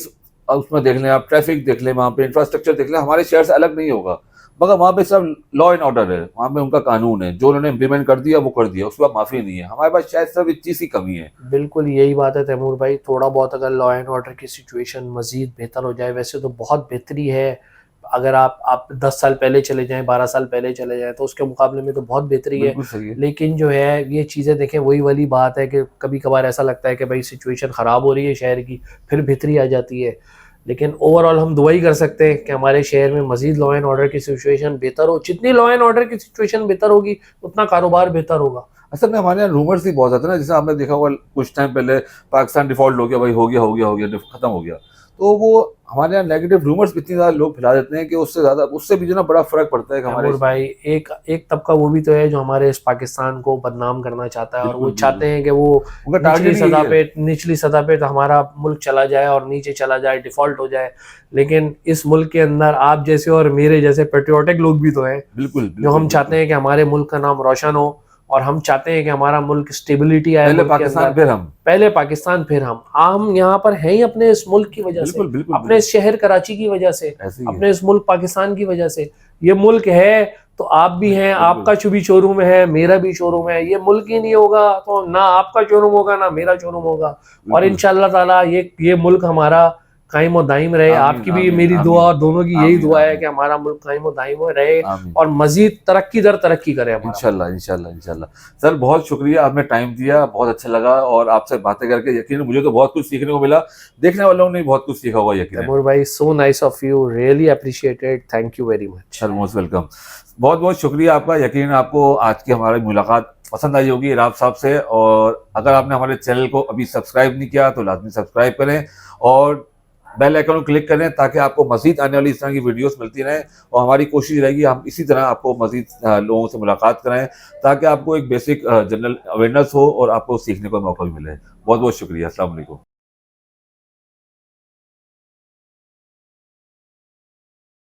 [SPEAKER 2] उसमें देख लें आप, ट्रैफिक देख लें, वहाँ पे इंफ्रास्ट्रक्चर देख लें, हमारे शहर से अलग नहीं होगा। मगर वहाँ पे सिर्फ लॉ एंड ऑर्डर है, वहाँ पे उनका कानून है, जो उन्होंने इम्प्लीमेंट कर दिया वो कर दिया, उसके बाद माफ़ी नहीं है। हमारे पास शायद सिर्फ इस चीज़ की कमी है।
[SPEAKER 1] बिल्कुल यही बात है तैमूर भाई। थोड़ा बहुत अगर लॉ एंड ऑर्डर की सिचुएशन मज़ीद बेहतर हो जाए, वैसे तो बहुत बेहतरी है। अगर आप 10 साल पहले चले जाएं, 12 साल पहले चले जाएं, तो उसके मुकाबले में तो बहुत बेहतरी है।
[SPEAKER 2] बिल्कुल सही है।
[SPEAKER 1] लेकिन जो है ये चीज़ें देखें, वही वाली बात है कि कभी कभार ऐसा लगता है कि भाई सिचुएशन ख़राब हो रही है शहर की, फिर बेहतरी आ जाती है। लेकिन ओवरऑल हम दुआ ही कर सकते हैं कि हमारे शहर में मज़ीद लॉ एंड ऑर्डर की सिचुएशन बेहतर हो। जितनी लॉ एंड ऑर्डर की सिचुएशन बेहतर होगी, उतना कारोबार बेहतर होगा।
[SPEAKER 2] असल में हमारे यहाँ रूमर्स ही बहुत आते हैं ना, जैसे आपने देखा होगा कुछ टाइम पहले पाकिस्तान डिफॉल्ट हो गया, भाई हो गया खत्म हो गया, तो वो हमारे यहाँ नेगेटिव रूमर्स इतनी ज़्यादा लोग फैला देते हैं कि उससे ज़्यादा, उससे भी जो ना बड़ा फर्क पड़ता है कि हमारे।
[SPEAKER 1] तैमूर भाई, एक एक तबका वो भी तो है जो हमारे इस पाकिस्तान को बदनाम करना चाहता है, और वो
[SPEAKER 2] बिल्कुल
[SPEAKER 1] चाहते हैं कि वो
[SPEAKER 2] उनका टारगेट
[SPEAKER 1] निचली सतह पे तो हमारा मुल्क चला जाए और नीचे चला जाए, डिफॉल्ट हो जाए। लेकिन इस मुल्क के अंदर आप जैसे और मेरे जैसे पेट्रियोटिक लोग भी तो हैं,
[SPEAKER 2] बिल्कुल
[SPEAKER 1] जो हम चाहते हैं कि हमारे मुल्क का नाम रोशन हो और हम चाहते हैं कि हमारा मुल्क स्टेबिलिटी आए
[SPEAKER 2] पहले
[SPEAKER 1] मुल्क के
[SPEAKER 2] पाकिस्तान
[SPEAKER 1] अंदर।
[SPEAKER 2] फिर हम।
[SPEAKER 1] पहले पाकिस्तान फिर हम यहाँ पर हैं ही अपने इस मुल्क की वजह से,
[SPEAKER 2] बिल्कुल
[SPEAKER 1] अपने इस शहर कराची की वजह से,
[SPEAKER 2] ऐसे ही है।
[SPEAKER 1] अपने इस मुल्क पाकिस्तान की वजह से। ये मुल्क है तो आप भी हैं, आपका भी शोरूम है, मेरा भी शोरूम है। ये मुल्क ही नहीं होगा तो ना आपका शोरूम होगा ना मेरा शोरूम होगा। और
[SPEAKER 2] बिल्कुल।
[SPEAKER 1] इंशाअल्लाह ताला ये मुल्क हमारा कायम और दायम रहे।
[SPEAKER 2] आमीन,
[SPEAKER 1] आपकी भी
[SPEAKER 2] आमीन,
[SPEAKER 1] मेरी
[SPEAKER 2] आमीन,
[SPEAKER 1] दुआ और दोनों की यही
[SPEAKER 2] आमीन,
[SPEAKER 1] दुआ है
[SPEAKER 2] आमीन,
[SPEAKER 1] कि हमारा मुल्क कायम और दायम रहे
[SPEAKER 2] आमीन।
[SPEAKER 1] और मजीद तरक्की दर तरक्की करे हमारा।
[SPEAKER 2] इंशाल्लाह इंशाल्लाह इंशाल्लाह। सर बहुत शुक्रिया, आपने टाइम दिया, बहुत अच्छा लगा, और आपसे बातें करके यकीन मुझे तो बहुत कुछ सीखने को मिला, देखने वालों ने बहुत कुछ सीखा होगा यकीन।
[SPEAKER 1] तैमूर भाई, so nice of you, really appreciated, thank you very much.
[SPEAKER 2] Sir most welcome, बहुत बहुत शुक्रिया आपका। यकीन आपको आज की हमारी मुलाकात पसंद आई होगी इराब साहब से, और अगर आपने हमारे चैनल को अभी सब्सक्राइब नहीं किया तो लाजमी सब्सक्राइब करें, और बेल आइकन को क्लिक करें ताकि आपको मजीद आने वाली इस तरह की वीडियोस मिलती रहें। और हमारी कोशिश रहेगी हम इसी तरह आपको मजीद लोगों से मुलाकात कराएं ताकि आपको एक बेसिक जनरल अवेयरनेस हो और आपको सीखने का मौका भी मिले। बहुत बहुत शुक्रिया। अस्सलाम वालेकुम।